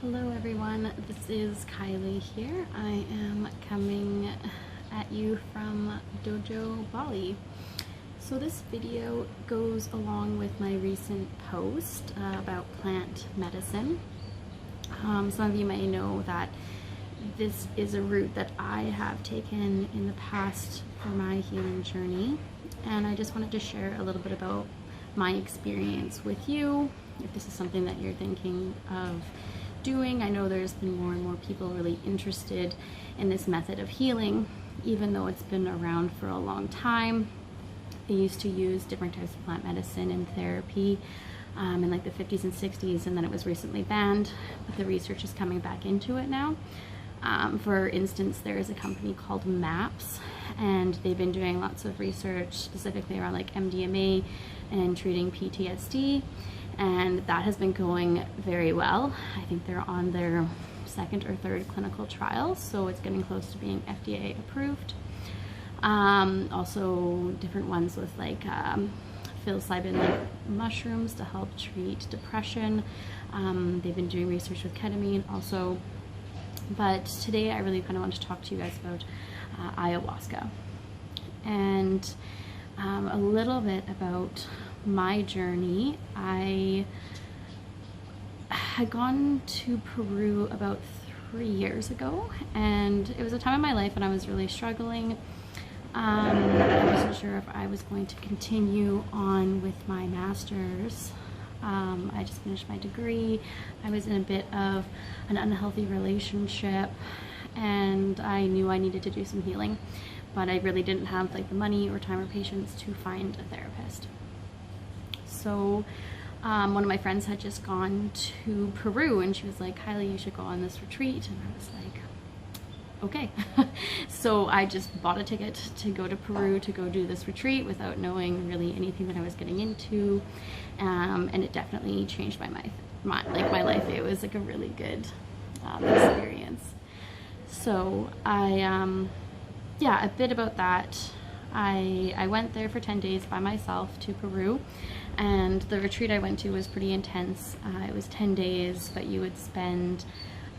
Hello everyone, this is Kylie here. I am coming at you from Dojo, Bali. So this video goes along with my recent post about plant medicine. Some of you may know that this is a route that I have taken in the past for my healing journey, and I just wanted to share a little bit about my experience with you, if this is something that you're thinking of doing. I know there's been more and more people really interested in this method of healing, even though it's been around for a long time. They used to use different types of plant medicine and therapy in like the 50s and 60s, and then it was recently banned, but the research is coming back into it now. For instance, there is a company called MAPS, and they've been doing lots of research specifically around like MDMA and treating PTSD, and that has been going very well. I think they're on their second or third clinical trials, so it's getting close to being FDA approved. Also different ones with like psilocybin like mushrooms to help treat depression. They've been doing research with ketamine also. But today I really kind of want to talk to you guys about ayahuasca and a little bit about my journey. I had gone to Peru about 3 years ago, and it was a time in my life when I was really struggling. I wasn't sure if I was going to continue on with my master's. I just finished my degree. I was in a bit of an unhealthy relationship, and I knew I needed to do some healing, but I really didn't have like the money or time or patience to find a therapist. So one of my friends had just gone to Peru, and she was like, Kylie, you should go on this retreat. And I was like, okay. So I just bought a ticket to go to Peru to go do this retreat without knowing really anything that I was getting into, and it definitely changed my life. It was like a really good experience. So yeah, a bit about that. I went there for 10 days by myself to Peru, and the retreat I went to was pretty intense. It was 10 days, but you would spend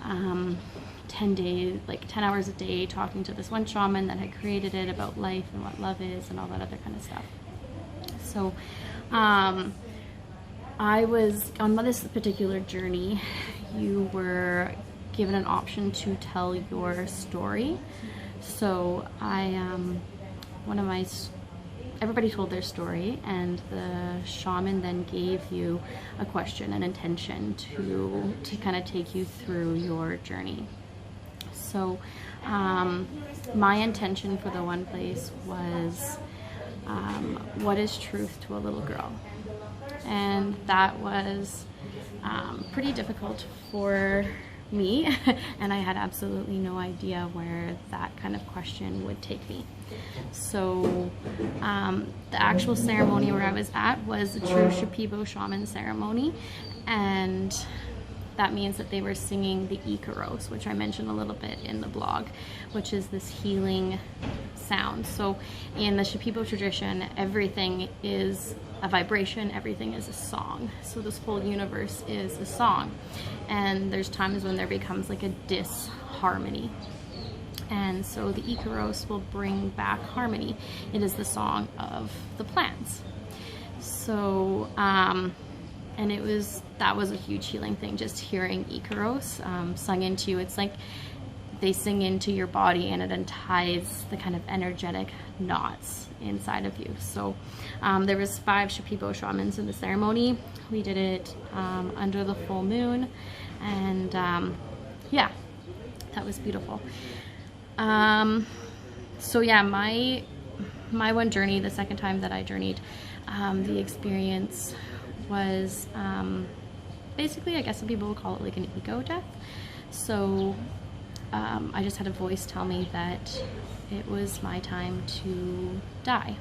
10 days, like 10 hours a day, talking to this one shaman that had created it about life and what love is and all that other kind of stuff. So I was on this particular journey. You were given an option to tell your story. So everybody told their story, and the shaman then gave you a question, an intention to kind of take you through your journey. So my intention for the one place was, what is truth to a little girl? And that was pretty difficult for me, and I had absolutely no idea where that kind of question would take me. So the actual ceremony where I was at was a true Shipibo shaman ceremony, and that means that they were singing the Icaros, which I mentioned a little bit in the blog, which is this healing sound. So in the Shipibo tradition, everything is a vibration, everything is a song. So this whole universe is a song, and there's times when there becomes like a disharmony. And so the Icaros will bring back harmony. It is the song of the plants. So and that was a huge healing thing, just hearing Icaros sung into you. It's like they sing into your body, and it unties the kind of energetic knots inside of you. So there was 5 Shipibo shamans in the ceremony. We did it under the full moon, and yeah, that was beautiful. So yeah, my one journey, the second time that I journeyed, the experience was basically, I guess some people would call it like an ego death. So I just had a voice tell me that it was my time to die,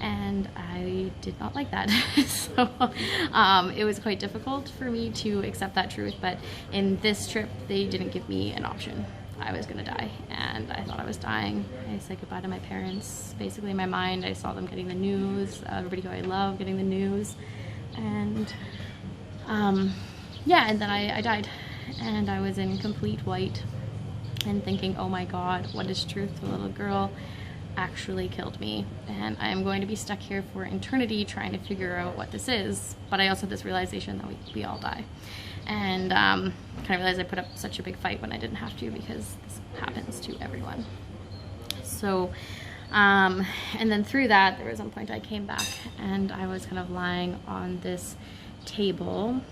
and I did not like that. So it was quite difficult for me to accept that truth, but in this trip they didn't give me an option. I was gonna die, and I thought I was dying. I said goodbye to my parents. Basically in my mind I saw them getting the news, everybody who I love getting the news, and yeah, and then I died. and I was in complete white and thinking, oh my God, what is truth? The little girl actually killed me, and I'm going to be stuck here for eternity trying to figure out what this is. But I also had this realization that we all die, and kind of realized I put up such a big fight when I didn't have to, because this happens to everyone. So and then through that, there was one point I came back and I was kind of lying on this table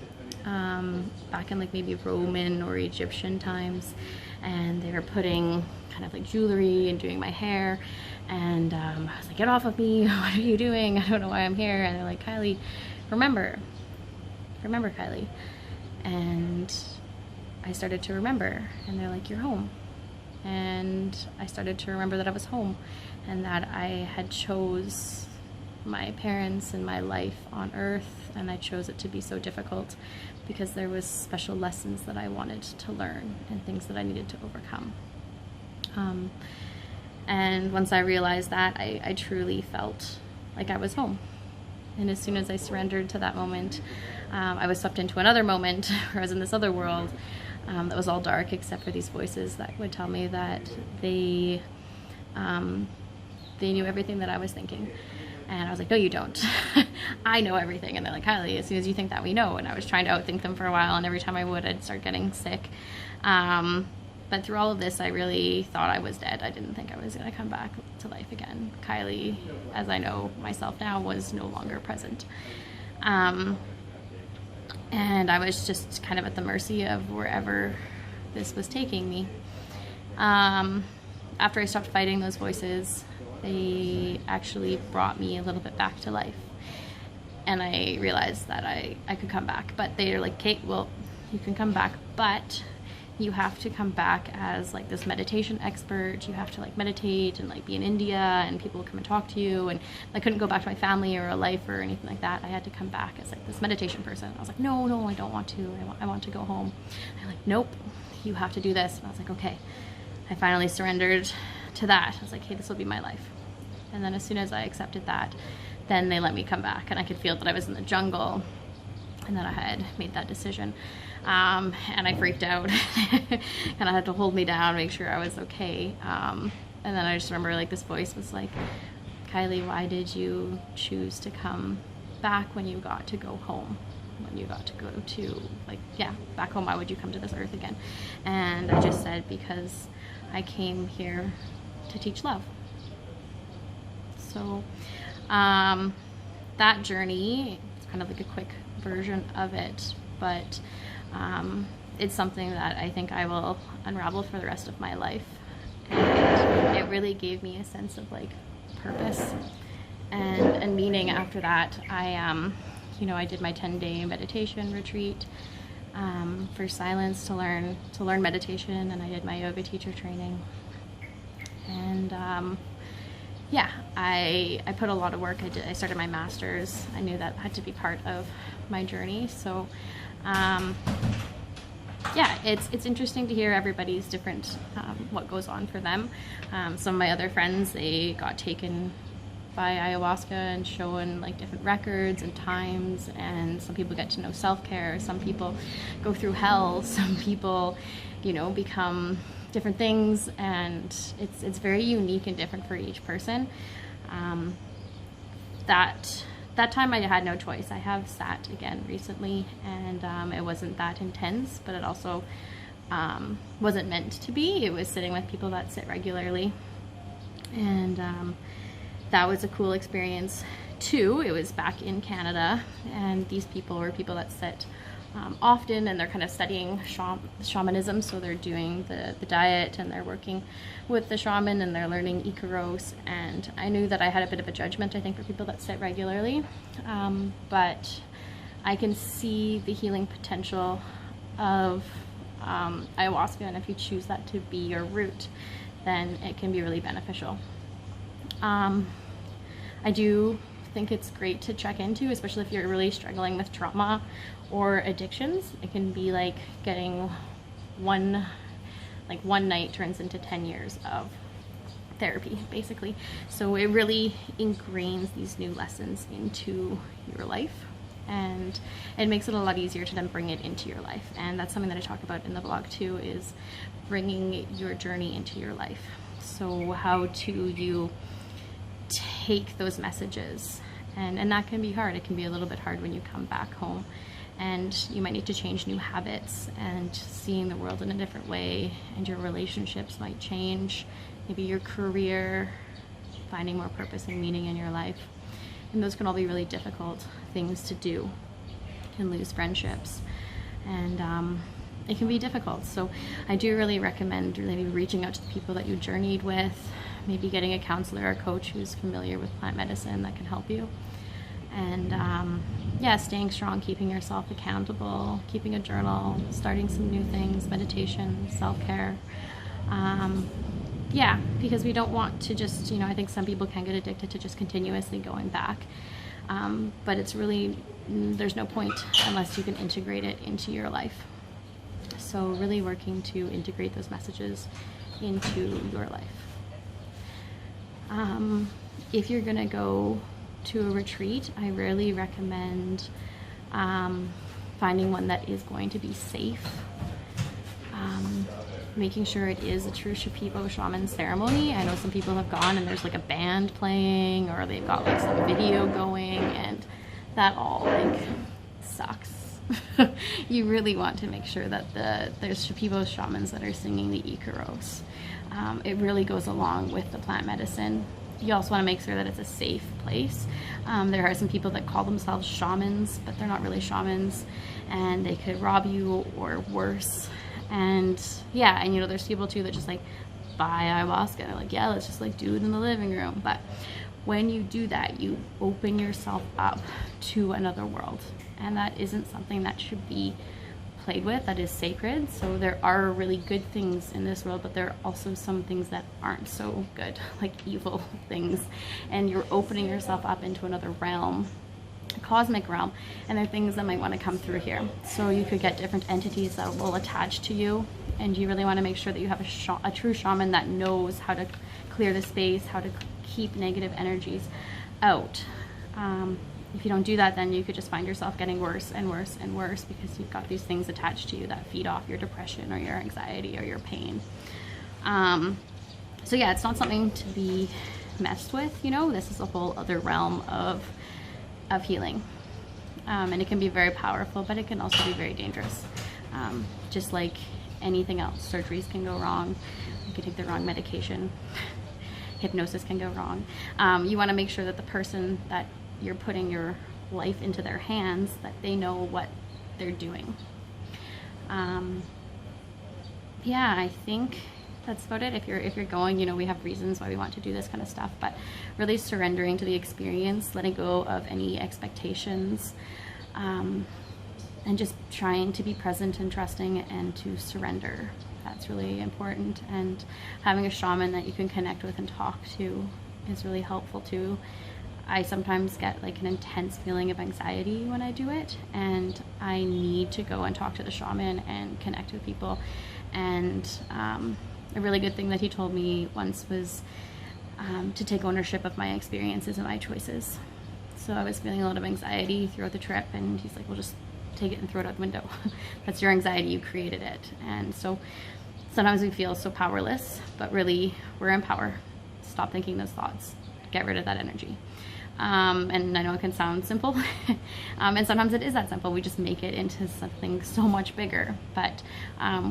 back in like maybe Roman or Egyptian times, and they were putting kind of like jewelry and doing my hair, and I was like, get off of me, what are you doing? I don't know why I'm here. And they're like, Kylie, remember Kylie. And I started to remember, and they're like, you're home. And I started to remember that I was home, and that I had chose my parents and my life on earth, and I chose it to be so difficult because there was special lessons that I wanted to learn and things that I needed to overcome. And once I realized that, I truly felt like I was home. And as soon as I surrendered to that moment, I was swept into another moment where I was in this other world that was all dark except for these voices that would tell me that they knew everything that I was thinking. And I was like, no, you don't. I know everything. And they're like, Kylie, as soon as you think that, we know. And I was trying to outthink them for a while, and every time I would, I'd start getting sick. But through all of this, I really thought I was dead. I didn't think I was going to come back to life again. Kylie, as I know myself now, was no longer present. And I was just kind of at the mercy of wherever this was taking me. After I stopped fighting those voices, they actually brought me a little bit back to life. And I realized that I could come back. But they're like, Kate, well, you can come back, but you have to come back as like this meditation expert. You have to like meditate and like be in India, and people will come and talk to you. And I couldn't go back to my family or a life or anything like that. I had to come back as like this meditation person. I was like, no, I don't want to. I want to go home. They're like, nope, you have to do this. And I was like, okay. I finally surrendered to that. I was like, hey, this will be my life. And then as soon as I accepted that, then they let me come back, and I could feel that I was in the jungle and that I had made that decision. And I freaked out and I had to hold me down, make sure I was okay. And then I just remember like this voice was like, Kylie, why did you choose to come back when you got to go home? When you got to go to, like, yeah, back home, why would you come to this earth again? And I just said, because I came here to teach love. So that journey, it's kind of like a quick version of it, but it's something that I think I will unravel for the rest of my life. And it really gave me a sense of like purpose and meaning after that. I did my 10-day meditation retreat for silence to learn meditation, and I did my yoga teacher training. And yeah, I put a lot of work. I started my master's. I knew that had to be part of my journey. So yeah, it's interesting to hear everybody's different, what goes on for them. Some of my other friends, they got taken by ayahuasca and shown like different records and times, and some people get to know self-care, some people go through hell, some people, become different things, and it's very unique and different for each person. That time I had no choice. I have sat again recently, and it wasn't that intense, but it also wasn't meant to be. It was sitting with people that sit regularly, and that was a cool experience too. It was back in Canada, and these people were people that sit often, and they're kind of studying shamanism, so they're doing the diet, and they're working with the shaman, and they're learning Icaros. And I knew that I had a bit of a judgment, I think, for people that sit regularly, but I can see the healing potential of ayahuasca, and if you choose that to be your route, then it can be really beneficial. I do think it's great to check into, especially if you're really struggling with trauma or addictions. It can be like getting one night turns into 10 years of therapy, basically. So it really ingrains these new lessons into your life. and it makes it a lot easier to then bring it into your life. And that's something that I talk about in the blog too, is bringing your journey into your life. So how do you take those messages? And that can be hard. It can be a little bit hard when you come back home, and you might need to change new habits and seeing the world in a different way, and your relationships might change, maybe your career, finding more purpose and meaning in your life. And those can all be really difficult things to do. You can lose friendships, and it can be difficult. So I do really recommend really reaching out to the people that you journeyed with, maybe getting a counselor or coach who's familiar with plant medicine that can help you. And yeah, staying strong, keeping yourself accountable, keeping a journal, starting some new things, meditation, self-care. Yeah, because we don't want to just, I think some people can get addicted to just continuously going back. But it's really, there's no point unless you can integrate it into your life. So really working to integrate those messages into your life. If you're gonna go to a retreat, I really recommend finding one that is going to be safe. Making sure it is a true Shipibo shaman ceremony. I know some people have gone and there's like a band playing, or they've got like some video going, and that all like sucks. You really want to make sure that there's Shipibo shamans that are singing the Ikaros. It really goes along with the plant medicine. You also want to make sure that it's a safe place. There are some people that call themselves shamans, but they're not really shamans, and they could rob you or worse. And yeah, and there's people too that just like buy ayahuasca and they're like, yeah, let's just like do it in the living room. But when you do that, you open yourself up to another world, and that isn't something that should be played with. That is sacred. So there are really good things in this world, but there are also some things that aren't so good, like evil things, and you're opening yourself up into another realm, a cosmic realm, and there are things that might want to come through here. So you could get different entities that will attach to you, and you really want to make sure that you have a true shaman that knows how to clear the space, how to keep negative energies out. If you don't do that, then you could just find yourself getting worse and worse and worse, because you've got these things attached to you that feed off your depression or your anxiety or your pain. So yeah, it's not something to be messed with. This is a whole other realm of healing, and it can be very powerful, but it can also be very dangerous. Just like anything else, surgeries can go wrong. You can take the wrong medication. Hypnosis can go wrong. You want to make sure that the person that you're putting your life into their hands, that they know what they're doing. Yeah, I think that's about it. If you're going, we have reasons why we want to do this kind of stuff, but really surrendering to the experience, letting go of any expectations, and just trying to be present and trusting and to surrender. That's really important. And having a shaman that you can connect with and talk to is really helpful too. I sometimes get like an intense feeling of anxiety when I do it, and I need to go and talk to the shaman and connect with people. And a really good thing that he told me once was to take ownership of my experiences and my choices. So I was feeling a lot of anxiety throughout the trip, and he's like, well, just take it and throw it out the window. That's your anxiety, you created it. And so sometimes we feel so powerless, but really we're in power. Stop thinking those thoughts, get rid of that energy. And I know it can sound simple, and sometimes it is that simple. We just make it into something so much bigger, but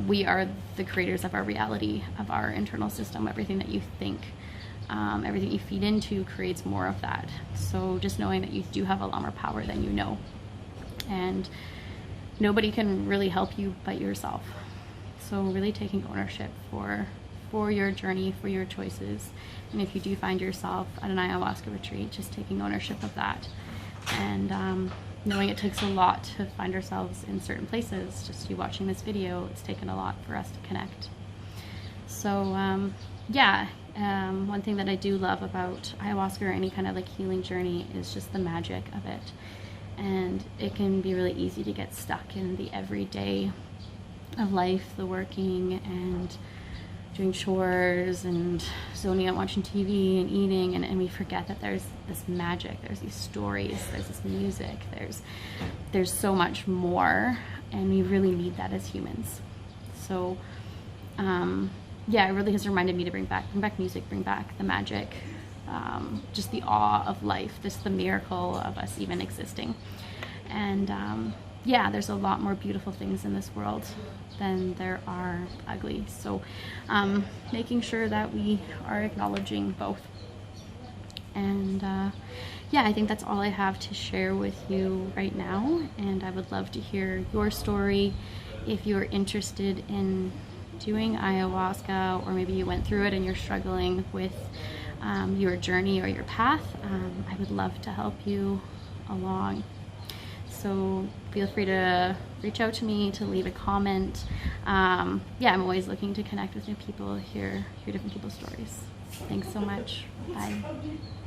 we are the creators of our reality, of our internal system. Everything that you think, everything you feed into creates more of that. So just knowing that you do have a lot more power than you know, and nobody can really help you but yourself. So really taking ownership for your journey, for your choices. And if you do find yourself at an ayahuasca retreat, just taking ownership of that, and knowing it takes a lot to find ourselves in certain places. Just you watching this video, it's taken a lot for us to connect. So yeah, one thing that I do love about ayahuasca or any kind of like healing journey is just the magic of it. And it can be really easy to get stuck in the everyday of life, the working, and doing chores and zoning out, watching TV and eating, and we forget that there's this magic, there's these stories, there's this music, there's so much more, and we really need that as humans. So yeah, it really has reminded me to bring back music, bring back the magic, just the awe of life, just the miracle of us even existing. And yeah, there's a lot more beautiful things in this world than there are ugly. So making sure that we are acknowledging both. And yeah, I think that's all I have to share with you right now. And I would love to hear your story. If you're interested in doing ayahuasca, or maybe you went through it and you're struggling with your journey or your path, I would love to help you along. So feel free to reach out to me, to leave a comment. Yeah, I'm always looking to connect with new people, hear different people's stories. Thanks so much. Bye.